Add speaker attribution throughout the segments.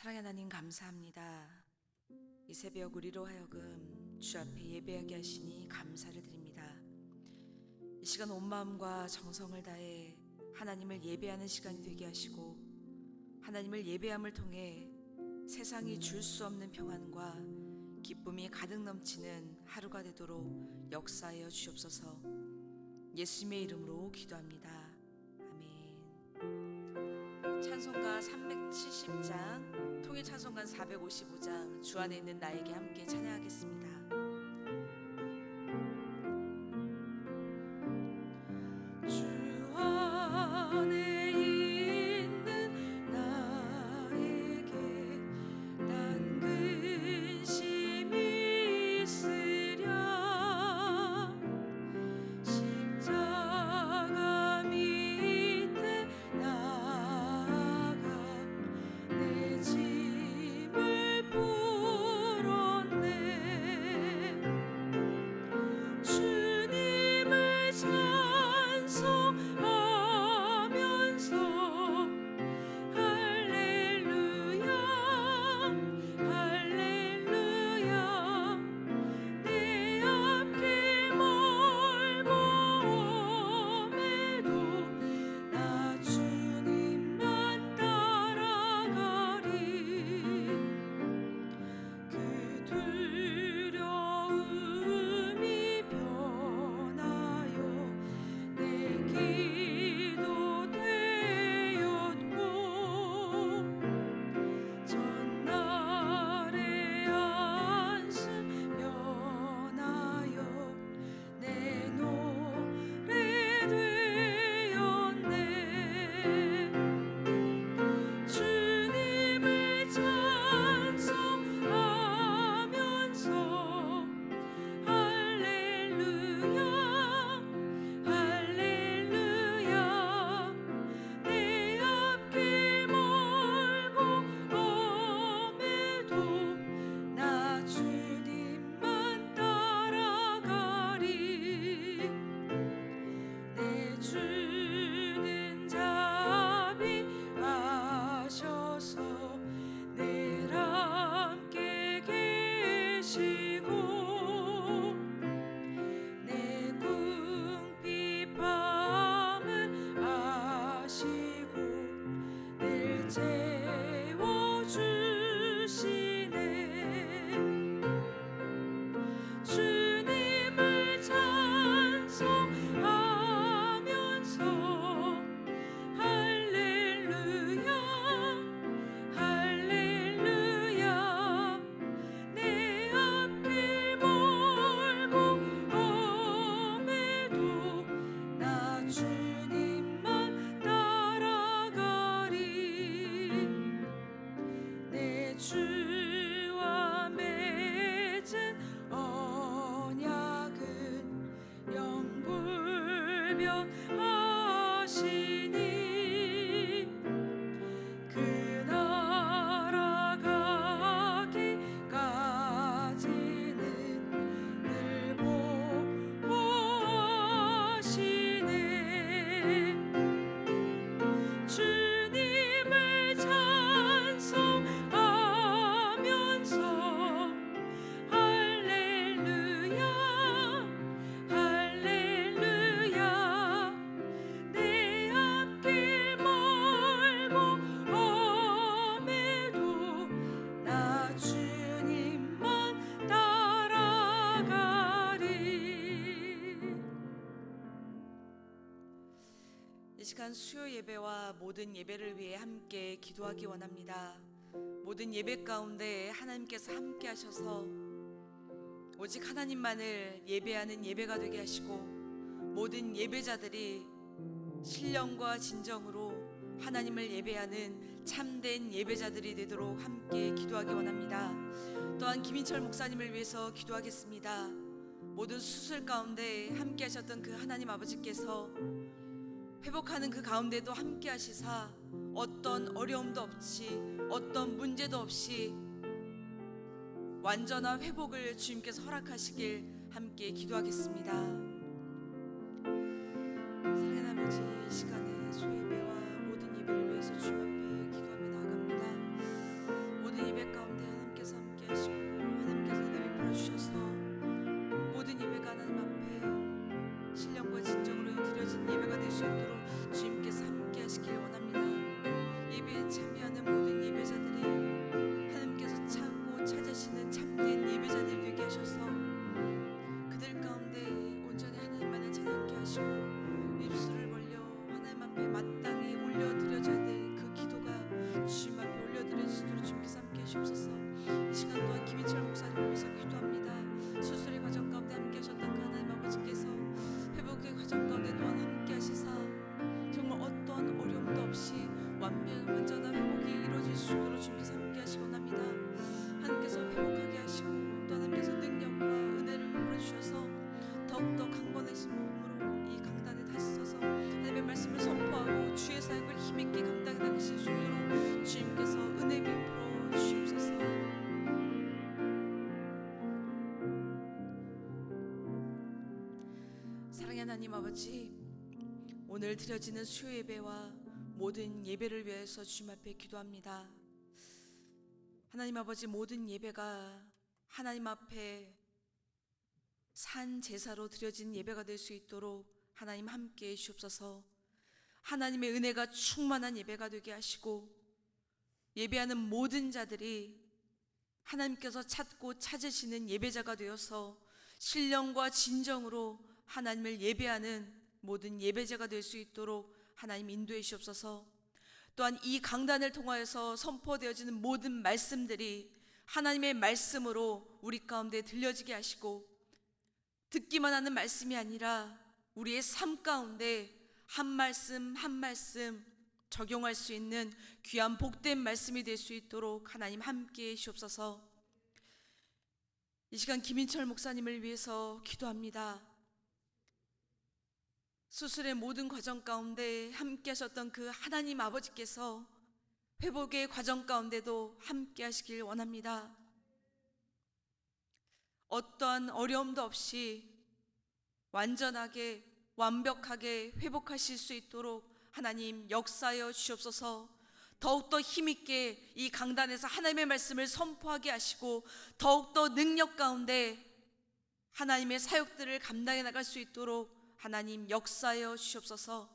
Speaker 1: 사랑의 하나님 감사합니다. 이 새벽 우리로 하여금 주 앞에 예배하게 하시니 감사를 드립니다. 이 시간 온 마음과 정성을 다해 하나님을 예배하는 시간이 되게 하시고, 하나님을 예배함을 통해 세상이 줄 수 없는 평안과 기쁨이 가득 넘치는 하루가 되도록 역사하여 주옵소서. 예수님의 이름으로 기도합니다. 아멘. 찬송가 370장, 통일 찬송가 455장, 주 안에 있는 나에게 함께 찬양하겠습니다. 주 안에 있는 나에게 난 근심이 있으랴. 십자가 밑에 나아가 내 짐을 풀었네. 주님을 찬송하면서 할렐루야 할렐루야. 내 앞길 멀고 험해도 나 주님만 따라가리. 그 두려움이 변하여 내 기도 되었고, 전날의 안심 변하여 내 노래 되었네. 주님을 찬송하면서 할렐루야 할렐루야. 내 앞길 멀고 험해도 나 주님만 따라가리. 내 주는 자비하셔서 늘 함께 계시고, 내 궁핍함을 아시고 늘 채워주시네. 주님을 찬송하면서 할렐루야 할렐루야. 내 앞길 멀고 험해도 나 주님만 따라가리. 내 주와 맺은 언약은 영불변하시니, 그 나라 가기까지는 늘 보호하시네. 주님을 찬송하면서 할렐루야 할렐루야. 내 앞길 멀고 험해도 나 주님만 따라가리. 이 시간 수요 예배와 모든 예배를 위해 함께 기도하기 원합니다. 모든 예배 가운데 하나님께서 함께 하셔서 오직 하나님만을 예배하는 예배가 되게 하시고, 모든 예배자들이 신령과 진정으로 하나님을 예배하는 참된 예배자들이 되도록 함께 기도하기 원합니다. 또한 김인철 목사님을 위해서 기도하겠습니다. 모든 수술 가운데 함께 하셨던 그 하나님 아버지께서 회복하는 그 가운데도 함께 하시사 어떤 어려움도 없이 어떤 문제도 없이 완전한 회복을 주님께서 허락하시길 함께 기도하겠습니다. 사랑하는 아버지, 이 시간에 소예배와 모든 예배를 위해서 주님 앞에 기도하며 나아갑니다. 없이 완전한 회복이 이루어질 수 있도록 주님께서 함께 하시기 원합니다. 하나님께서 회복하게 하시고 또 하나님께서 능력과 은혜를 베풀어 주셔서 더욱더 강건해진 몸으로 이 강단에 다시 서서 하나님의 말씀을 선포하고 주의 사역을 힘있게 감당해 나가실 수 있도록 주님께서 은혜 베풀어 주옵소서. 사랑의 하나님 아버지, 오늘 드려지는 수요 예배와 모든 예배를 위해서 주님 앞에 기도합니다. 하나님 아버지, 모든 예배가 하나님 앞에 산 제사로 드려진 예배가 될 수 있도록 하나님 함께 해 주옵소서. 하나님의 은혜가 충만한 예배가 되게 하시고 예배하는 모든 자들이 하나님께서 찾고 찾으시는 예배자가 되어서 신령과 진정으로 하나님을 예배하는 모든 예배자가 될 수 있도록 하나님 인도해 주옵소서. 또한 이 강단을 통하여서 선포되어지는 모든 말씀들이 하나님의 말씀으로 우리 가운데 들려지게 하시고 듣기만 하는 말씀이 아니라 우리의 삶 가운데 한 말씀 한 말씀 적용할 수 있는 귀한 복된 말씀이 될 수 있도록 하나님 함께해 주옵소서. 이 시간 김인철 목사님을 위해서 기도합니다. 수술의 모든 과정 가운데 함께 하셨던 그 하나님 아버지께서 회복의 과정 가운데도 함께 하시길 원합니다. 어떠한 어려움도 없이 완전하게 완벽하게 회복하실 수 있도록 하나님 역사하여 주옵소서. 더욱더 힘있게 이 강단에서 하나님의 말씀을 선포하게 하시고 더욱더 능력 가운데 하나님의 사역들을 감당해 나갈 수 있도록 하나님 역사하여 주옵소서.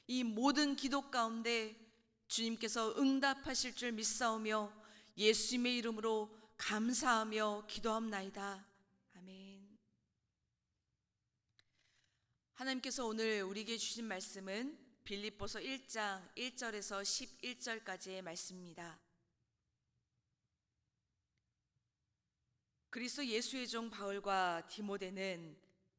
Speaker 1: 이 모든 기도 가운데 주님께서 응답하실 줄 믿사오며 예수님의 이름으로 감사하며 기도합나이다. 아멘. 하나님께서 오늘 우리에게 주신 말씀은 빌립보서 1장 1절에서 11절까지의 말씀입니다. 그리스도 예수의 종 바울과 디모데는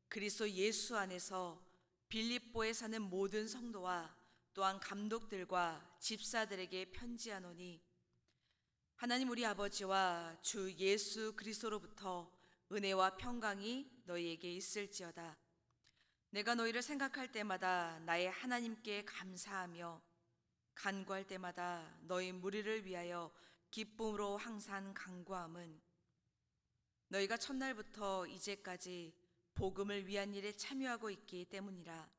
Speaker 1: 그리스도 예수 안에서 빌립보에 사는 모든 성도와 또한 감독들과 집사들에게 편지하노니 하나님 우리 아버지와 주 예수 그리스도로부터 은혜와 평강이 너희에게 있을지어다. 내가 너희를 생각할 때마다 나의 하나님께 감사하며 간구할 때마다 너희 무리를 위하여 기쁨으로 항상 간구함은 너희가 첫날부터 이제까지 복음을 위한 일에 참여하고 있기 때문이라.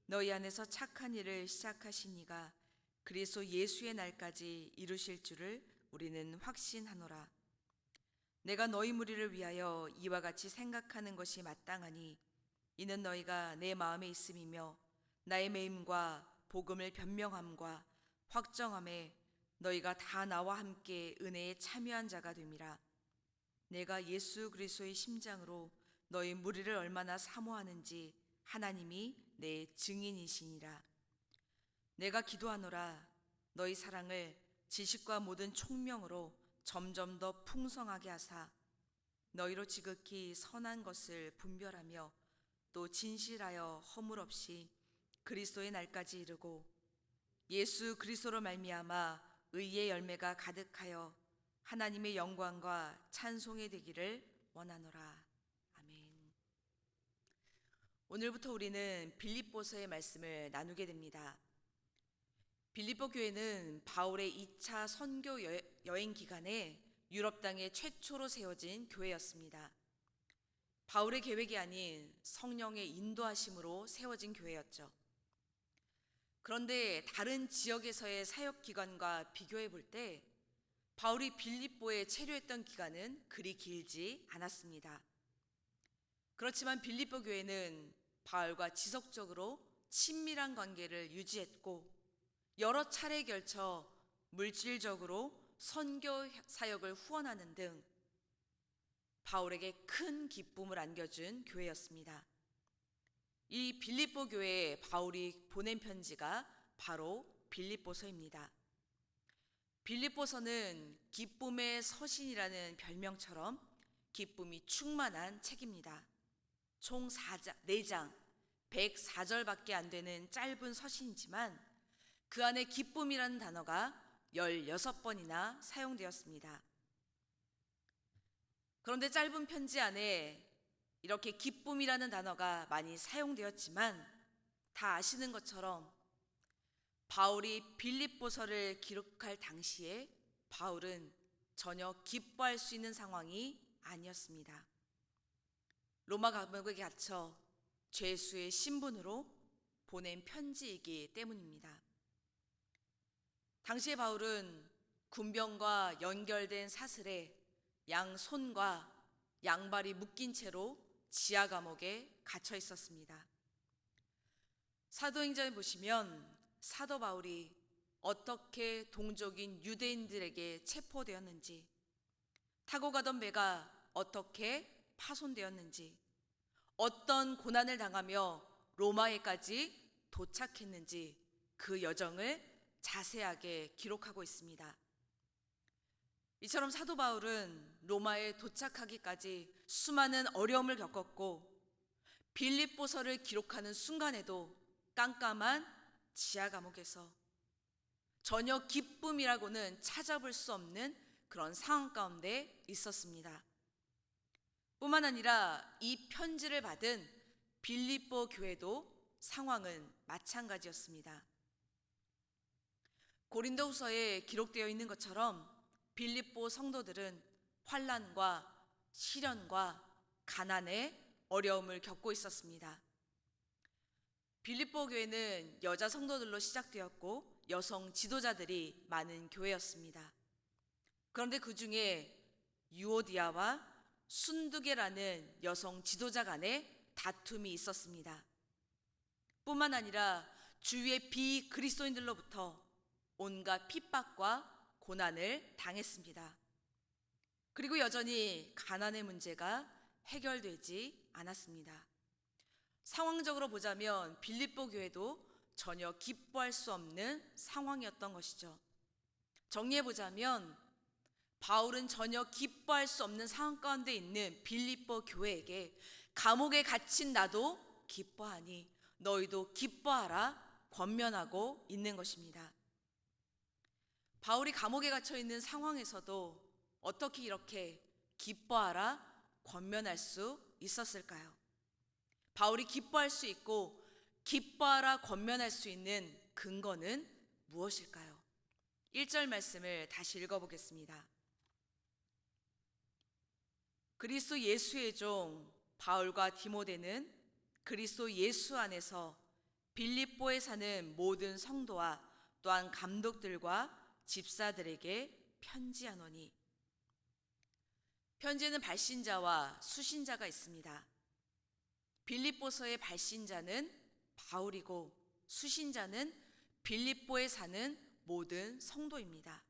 Speaker 1: 너희 안에서 착한 일을 시작하신 이가 그리스도 예수의 날까지 이루실 줄을 우리는 확신하노라. 내가 너희 무리를 위하여 이와 같이 생각하는 것이 마땅하니 이는 너희가 내 마음에 있음이며 나의 매임과 복음을 변명함과 확정함에 너희가 다 나와 함께 은혜에 참여한 자가 됨이라. 내가 예수 그리스도의 심장으로 너희 무리를 얼마나 사모하는지 하나님이 내 증인이시니라. 내가 기도하노라. 너희 사랑을 지식과 모든 총명으로 점점 더 풍성하게 하사 너희로 지극히 선한 것을 분별하며 또 진실하여 허물 없이 그리스도의 날까지 이르고 예수 그리스도로 말미암아 의의 열매가 가득하여 하나님의 영광과 찬송이 되기를 원하노라. 아멘. 오늘부터 우리는 빌립보서의 말씀을 나누게 됩니다. 빌립보 교회는 바울의 2차 선교 여행 기간에 유럽 땅에 최초로 세워진 교회였습니다. 바울의 계획이 아닌 성령의 인도하심으로 세워진 교회였죠. 그런데 다른 지역에서의 사역 기간과 비교해 볼 때 바울이 빌립보에 체류했던 기간은 그리 길지 않았습니다. 그렇지만 빌립보 교회는 바울과 지속적으로 친밀한 관계를 유지했고 여러 차례에 걸쳐 물질적으로 선교 사역을 후원하는 등 바울에게 큰 기쁨을 안겨준 교회였습니다. 이 빌립보 교회에 바울이 보낸 편지가 바로 빌립보서입니다. 빌립보서는 기쁨의 서신이라는 별명처럼 기쁨이 충만한 책입니다. 총 4장, 104절밖에 안 되는 짧은 서신이지만 그 안에 기쁨이라는 단어가 16번이나 사용되었습니다. 그런데 짧은 편지 안에 이렇게 기쁨이라는 단어가 많이 사용되었지만 다 아시는 것처럼 바울이 빌립보서를 기록할 당시에 바울은 전혀 기뻐할 수 있는 상황이 아니었습니다. 로마 감옥에 갇혀 죄수의 신분으로 보낸 편지이기 때문입니다. 당시에 바울은 군병과 연결된 사슬에 양손과 양발이 묶인 채로 지하 감옥에 갇혀 있었습니다. 사도행전에 보시면 사도 바울이 어떻게 동족인 유대인들에게 체포되었는지, 타고 가던 배가 어떻게 파손되었는지, 어떤 고난을 당하며 로마에까지 도착했는지 그 여정을 자세하게 기록하고 있습니다. 이처럼 사도 바울은 로마에 도착하기까지 수많은 어려움을 겪었고 빌립보서를 기록하는 순간에도 깜깜한 지하 감옥에서 전혀 기쁨이라고는 찾아볼 수 없는 그런 상황 가운데 있었습니다. 뿐만 아니라 이 편지를 받은 빌립보 교회도 상황은 마찬가지였습니다. 고린도후서에 기록되어 있는 것처럼 빌립보 성도들은 환난과 시련과 가난의 어려움을 겪고 있었습니다. 빌립보 교회는 여자 성도들로 시작되었고 여성 지도자들이 많은 교회였습니다. 그런데 그 중에 유오디아와 순두계라는 여성 지도자 간의 다툼이 있었습니다. 뿐만 아니라 주위의 비그리스도인들로부터 온갖 핍박과 고난을 당했습니다. 그리고 여전히 가난의 문제가 해결되지 않았습니다. 상황적으로 보자면 빌립보 교회도 전혀 기뻐할 수 없는 상황이었던 것이죠. 정리해보자면 바울은 전혀 기뻐할 수 없는 상황 가운데 있는 빌립보 교회에게 감옥에 갇힌 나도 기뻐하니 너희도 기뻐하라 권면하고 있는 것입니다. 바울이 감옥에 갇혀 있는 상황에서도 어떻게 이렇게 기뻐하라 권면할 수 있었을까요? 바울이 기뻐할 수 있고 기뻐하라 권면할 수 있는 근거는 무엇일까요? 1절 말씀을 다시 읽어보겠습니다. 그리스도 예수의 종 바울과 디모데는 그리스도 예수 안에서 빌립보에 사는 모든 성도와 또한 감독들과 집사들에게 편지하노니. 편지에는 발신자와 수신자가 있습니다. 빌립보서의 발신자는 바울이고 수신자는 빌립보에 사는 모든 성도입니다.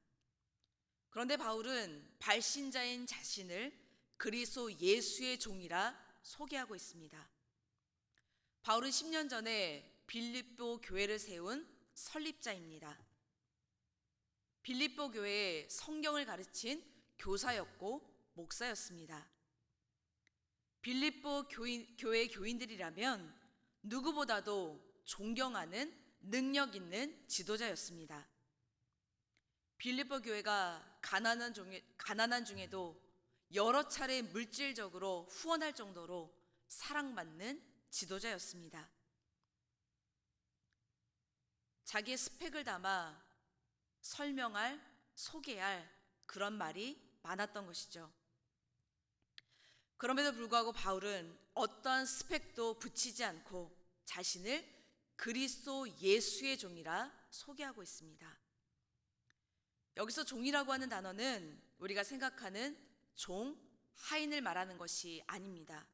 Speaker 1: 그런데 바울은 발신자인 자신을 그리스도 예수의 종이라 소개하고 있습니다. 바울은 10년 전에 빌립보 교회를 세운 설립자입니다. 빌립보 교회에 성경을 가르친 교사였고 목사였습니다. 빌립보 교회 교인들이라면 누구보다도 존경하는 능력 있는 지도자였습니다. 빌립보 교회가 가난한 중에도 여러 차례 물질적으로 후원할 정도로 사랑받는 지도자였습니다. 자기의 스펙을 담아 설명할, 소개할 그런 말이 많았던 것이죠. 그럼에도 불구하고 바울은 어떠한 스펙도 붙이지 않고 자신을 그리스도 예수의 종이라 소개하고 있습니다. 여기서 종이라고 하는 단어는 우리가 생각하는 종, 하인을 말하는 것이 아닙니다.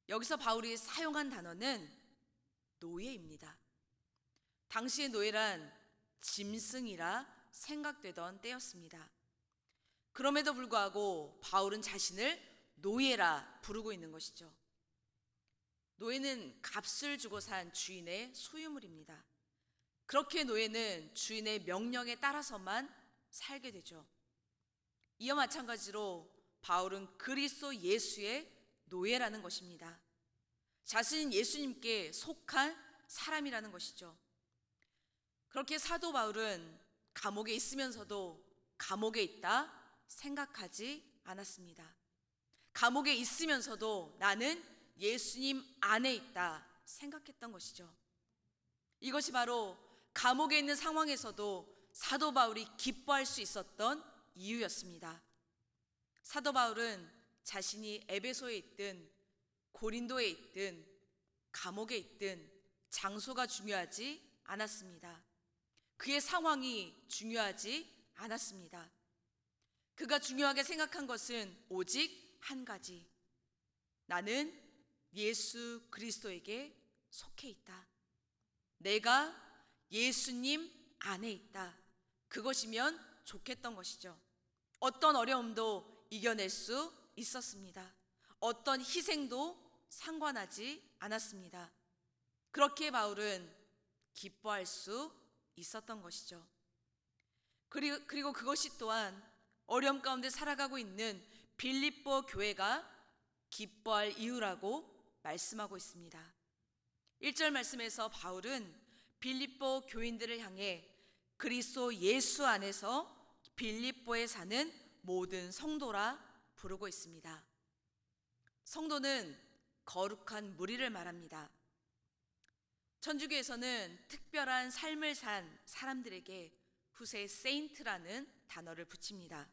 Speaker 1: 여기서 바울이 사용한 단어는 노예입니다. 당시의 노예란 짐승이라 생각되던 때였습니다. 그럼에도 불구하고 바울은 자신을 노예라 부르고 있는 것이죠. 노예는 값을 주고 산 주인의 소유물입니다. 그렇게 노예는 주인의 명령에 따라서만 살게 되죠. 이와 마찬가지로 바울은 그리스도 예수의 노예라는 것입니다. 자신은 예수님께 속한 사람이라는 것이죠. 그렇게 사도 바울은 감옥에 있으면서도 감옥에 있다 생각하지 않았습니다. 감옥에 있으면서도 나는 예수님 안에 있다 생각했던 것이죠. 이것이 바로 감옥에 있는 상황에서도 사도 바울이 기뻐할 수 있었던 이유였습니다. 사도 바울은 자신이 에베소에 있든 고린도에 있든 감옥에 있든 장소가 중요하지 않았습니다. 그의 상황이 중요하지 않았습니다. 그가 중요하게 생각한 것은 오직 한 가지. 나는 예수 그리스도에게 속해 있다. 내가 예수님 안에 있다. 그것이면 좋겠던 것이죠. 어떤 어려움도 이겨낼 수 있었습니다. 어떤 희생도 상관하지 않았습니다. 그렇게 바울은 기뻐할 수 있었던 것이죠. 그리고 그것이 또한 어려움 가운데 살아가고 있는 빌립보 교회가 기뻐할 이유라고 말씀하고 있습니다. 1절 말씀에서 바울은 빌립보 교인들을 향해 그리스도 예수 안에서 빌립보에 사는 모든 성도라 부르고 있습니다. 성도는 거룩한 무리를 말합니다. 천주교에서는 특별한 삶을 산 사람들에게 후세 세인트라는 단어를 붙입니다.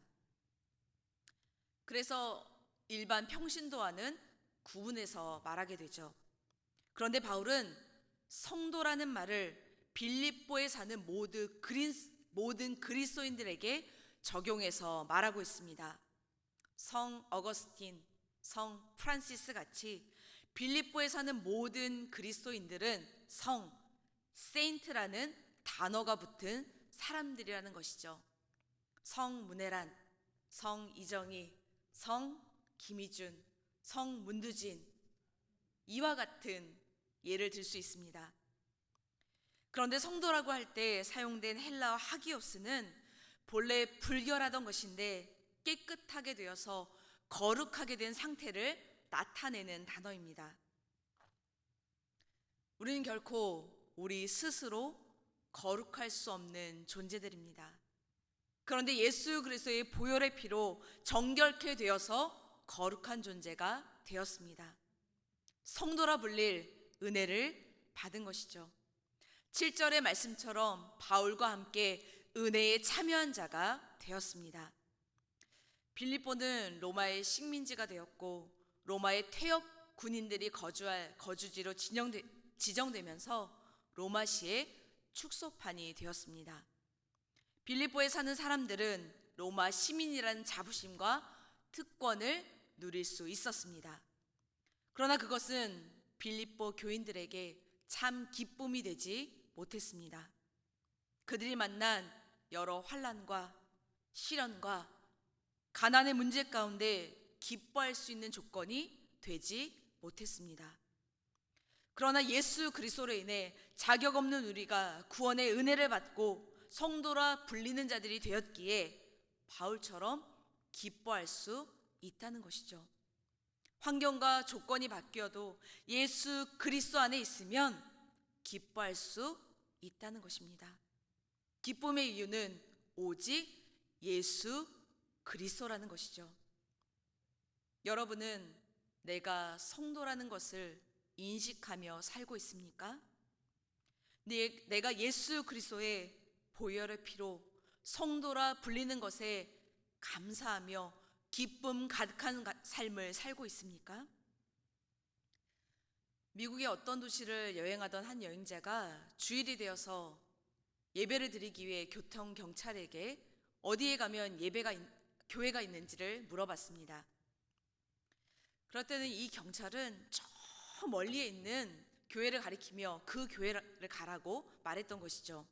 Speaker 1: 그래서 일반 평신도와는 구분해서 말하게 되죠. 그런데 바울은 성도라는 말을 빌립보에 사는 모든 그리스도인들에게 적용해서 말하고 있습니다. 성 어거스틴, 성 프란시스 같이 빌립보에 사는 모든 그리스도인들은 성, 세인트라는 단어가 붙은 사람들이라는 것이죠. 성 문혜란, 성 이정희, 성 김희준, 성 문두진, 이와 같은 예를 들 수 있습니다. 그런데 성도라고 할 때 사용된 헬라어 하기오스는 본래 불결하던 것인데 깨끗하게 되어서 거룩하게 된 상태를 나타내는 단어입니다. 우리는 결코 우리 스스로 거룩할 수 없는 존재들입니다. 그런데 예수 그리스도의 보혈의 피로 정결케 되어서 거룩한 존재가 되었습니다. 성도라 불릴 은혜를 받은 것이죠. 7절의 말씀처럼 바울과 함께 은혜에 참여한 자가 되었습니다. 빌립보는 로마의 식민지가 되었고 로마의 퇴역 군인들이 거주할 거주지로 지정되면서 로마시의 축소판이 되었습니다. 빌립보에 사는 사람들은 로마 시민이라는 자부심과 특권을 누릴 수 있었습니다. 그러나 그것은 빌립보 교인들에게 참 기쁨이 되지 못했습니다. 그들이 만난 여러 환난과 시련과 가난의 문제 가운데 기뻐할 수 있는 조건이 되지 못했습니다. 그러나 예수 그리스도로 인해 자격 없는 우리가 구원의 은혜를 받고 성도라 불리는 자들이 되었기에 바울처럼 기뻐할 수 있다는 것이죠. 환경과 조건이 바뀌어도 예수 그리스도 안에 있으면 기뻐할 수 있다는 것입니다. 기쁨의 이유는 오직 예수 그리스도라는 것이죠. 여러분은 내가 성도라는 것을 인식하며 살고 있습니까? 내가 예수 그리스도의 보혈의 피로 성도라 불리는 것에 감사하며 기쁨 가득한 삶을 살고 있습니까? 미국의 어떤 도시를 여행하던 한 여행자가 주일이 되어서 예배를 드리기 위해 교통경찰에게 어디에 가면 교회가 있는지를 물어봤습니다. 그럴 때는 이 경찰은 저 멀리에 있는 교회를 가리키며 그 교회를 가라고 말했던 것이죠.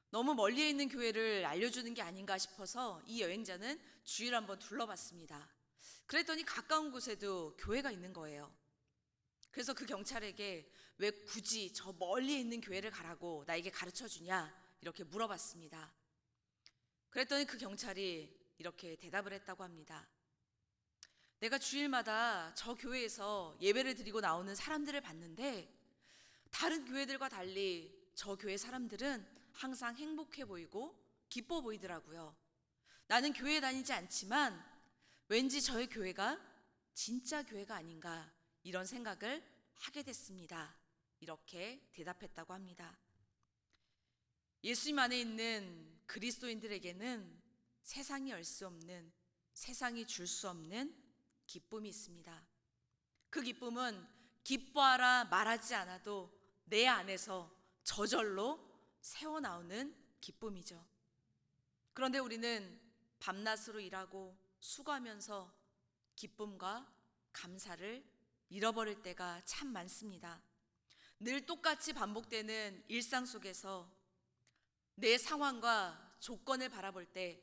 Speaker 1: 너무 멀리에 있는 교회를 알려주는 게 아닌가 싶어서 이 여행자는 주위를 한번 둘러봤습니다. 그랬더니 가까운 곳에도 교회가 있는 거예요. 그래서 그 경찰에게 왜 굳이 저 멀리에 있는 교회를 가라고 나에게 가르쳐 주냐 이렇게 물어봤습니다. 그랬더니 그 경찰이 이렇게 대답을 했다고 합니다. 내가 주일마다 저 교회에서 예배를 드리고 나오는 사람들을 봤는데 다른 교회들과 달리 저 교회 사람들은 항상 행복해 보이고 기뻐 보이더라고요. 나는 교회 다니지 않지만 왠지 저의 교회가 진짜 교회가 아닌가 이런 생각을 하게 됐습니다. 이렇게 대답했다고 합니다. 예수님 안에 있는 그리스도인들에게는 세상이 알 수 없는, 세상이 줄 수 없는 기쁨이 있습니다. 그 기쁨은 기뻐하라 말하지 않아도 내 안에서 저절로 새어나오는 기쁨이죠. 그런데 우리는 밤낮으로 일하고 수고하면서 기쁨과 감사를 잃어버릴 때가 참 많습니다. 늘 똑같이 반복되는 일상 속에서 내 상황과 조건을 바라볼 때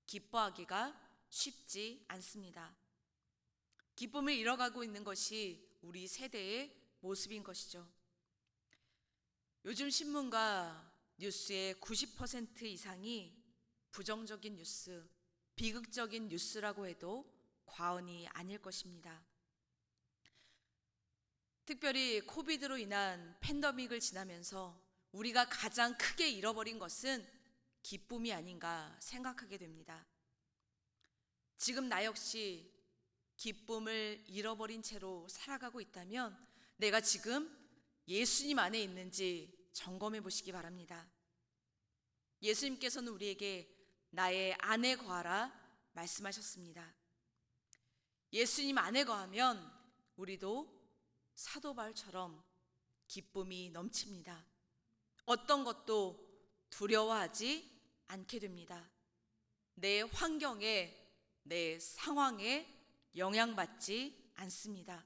Speaker 1: 기뻐하기가 쉽지 않습니다. 기쁨을 잃어가고 있는 것이 우리 세대의 모습인 것이죠. 요즘 신문과 뉴스의 90% 이상이 부정적인 뉴스, 비극적인 뉴스라고 해도 과언이 아닐 것입니다. 특별히 코비드로 인한 팬데믹을 지나면서 우리가 가장 크게 잃어버린 것은 기쁨이 아닌가 생각하게 됩니다. 지금 나 역시 기쁨을 잃어버린 채로 살아가고 있다면 내가 지금 예수님 안에 있는지 점검해 보시기 바랍니다. 예수님께서는 우리에게 나의 안에 거하라 말씀하셨습니다. 예수님 안에 거하면 우리도 사도 바울처럼 기쁨이 넘칩니다. 어떤 것도 두려워하지 않게 됩니다. 내 환경에, 내 상황에 영향받지 않습니다.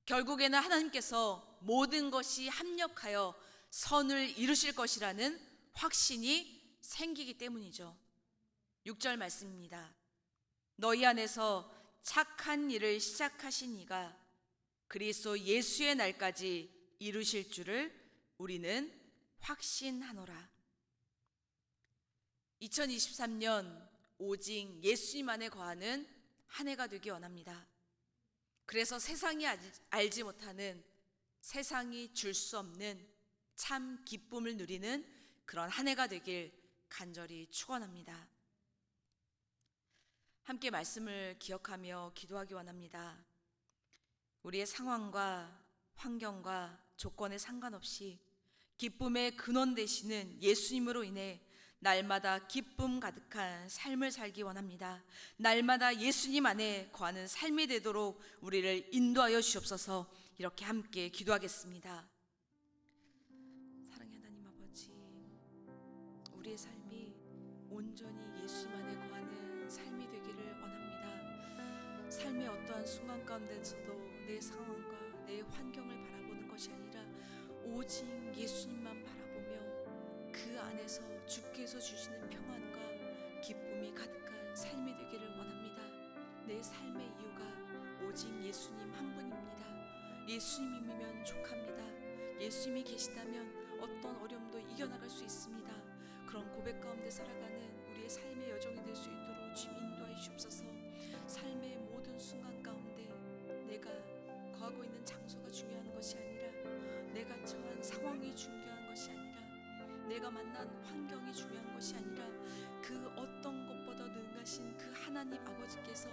Speaker 1: 결국에는 하나님께서 모든 것이 합력하여 선을 이루실 것이라는 확신이 생기기 때문이죠. 6절 말씀입니다. 너희 안에서 착한 일을 시작하신 이가 그리스도 예수의 날까지 이루실 줄을 우리는 확신하노라. 2023년 오직 예수님 안에 거하는 한 해가 되기 원합니다. 그래서 세상이 알지 못하는, 세상이 줄 수 없는 참 기쁨을 누리는 그런 한 해가 되길 간절히 축원합니다. 함께 말씀을 기억하며 기도하기 원합니다. 우리의 상황과 환경과 조건에 상관없이 기쁨의 근원 되시는 예수님으로 인해 날마다 기쁨 가득한 삶을 살기 원합니다. 날마다 예수님 안에 거하는 삶이 되도록 우리를 인도하여 주옵소서. 이렇게 함께 기도하겠습니다. 사랑의 하나님 아버지, 우리의 삶이 온전히 예수님 안에 거하는 삶이 되기를 원합니다. 삶의 어떠한 순간 가운데서도 내 상황과 내 환경을 바라보는 것이 아니라 오직 예수님만 바라보며 그 안에서 주께서 주시는 평안과 기쁨이 가득한 삶이 되기를 원합니다. 내 삶의 이유가 오직 예수님 한 분입니다. 예수님이면 족합니다. 예수님이 계시다면 어떤 어려움도 이겨나갈 수 있습니다. 그런 고백 가운데 살아가는 우리의 삶의 여정이 될 수 있도록 주님 인도하여 주옵소서. 삶의 모든 순간 가운데 내가 거하고 있는 장소가 중요한 것이 아니라 내가 처한 상황이 중요한 것이 아니라 내가 만난 환경이 중요한 것이 아니라 그 어떤 것보다 능하신 그 하나님 아버지께서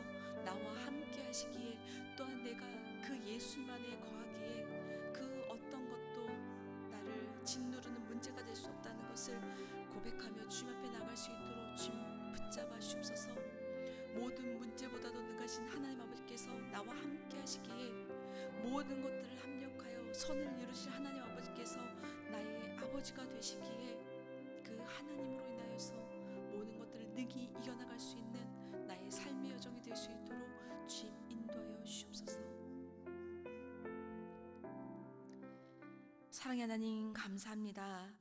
Speaker 1: 나와 함께 하시기에 또한 내가 그 예수님 안에 거하기에 그 어떤 것도 나를 짓누르는 문제가 될 수 없다는 것을 고백하며 주님 앞에 나갈 수 있도록 주님 붙잡아 주옵소서. 모든 문제보다도 능하신 하나님 아버지께서 나와 함께 하시기에 모든 것들을 합력하여 선을 이루실 하나님 아버지께서 나의 아버지가 되시기에 그 하나님으로 인하여서 모든 것들을 능히 이겨나갈 수 있는 나의 삶의 여정이 될 수 있도록 주님 인도하여 주옵소서. 사랑의 하나님 감사합니다.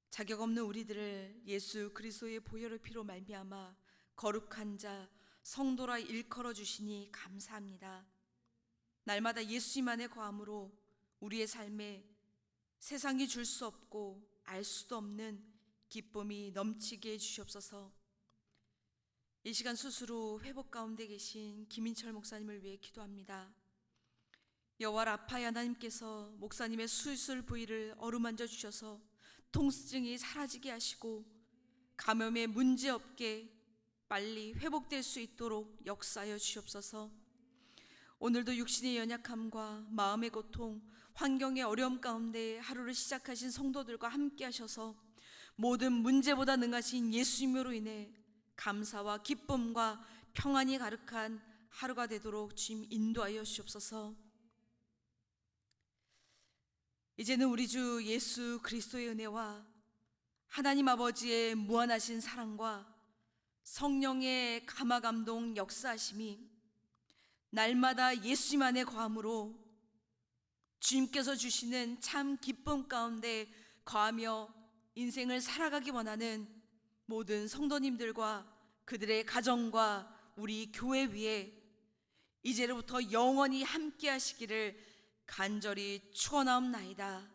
Speaker 1: 자격 없는 우리들을 예수 그리스도의 보혈의 피로 말미암아 거룩한 자 성도라 일컬어 주시니 감사합니다. 날마다 예수님 안에 거함으로 우리의 삶에 세상이 줄 수 없고 알 수도 없는 기쁨이 넘치게 해주시옵소서. 이 시간 스스로 회복 가운데 계신 김인철 목사님을 위해 기도합니다. 여호와 라파의 하나님께서 목사님의 수술 부위를 어루만져 주셔서 통증이 사라지게 하시고 감염에 문제없게 빨리 회복될 수 있도록 역사하여 주시옵소서. 오늘도 육신의 연약함과 마음의 고통, 환경의 어려움 가운데 하루를 시작하신 성도들과 함께 하셔서 모든 문제보다 능하신 예수님으로 인해 감사와 기쁨과 평안이 가득한 하루가 되도록 주님 인도하여 주시옵소서. 이제는 우리 주 예수 그리스도의 은혜와 하나님 아버지의 무한하신 사랑과 성령의 감화감동 역사하심이 날마다 예수님 안에 거함으로 주님께서 주시는 참 기쁨 가운데 거하며 인생을 살아가기 원하는 모든 성도님들과 그들의 가정과 우리 교회 위에 이제로부터 영원히 함께 하시기를 간절히 축원하옵나이다.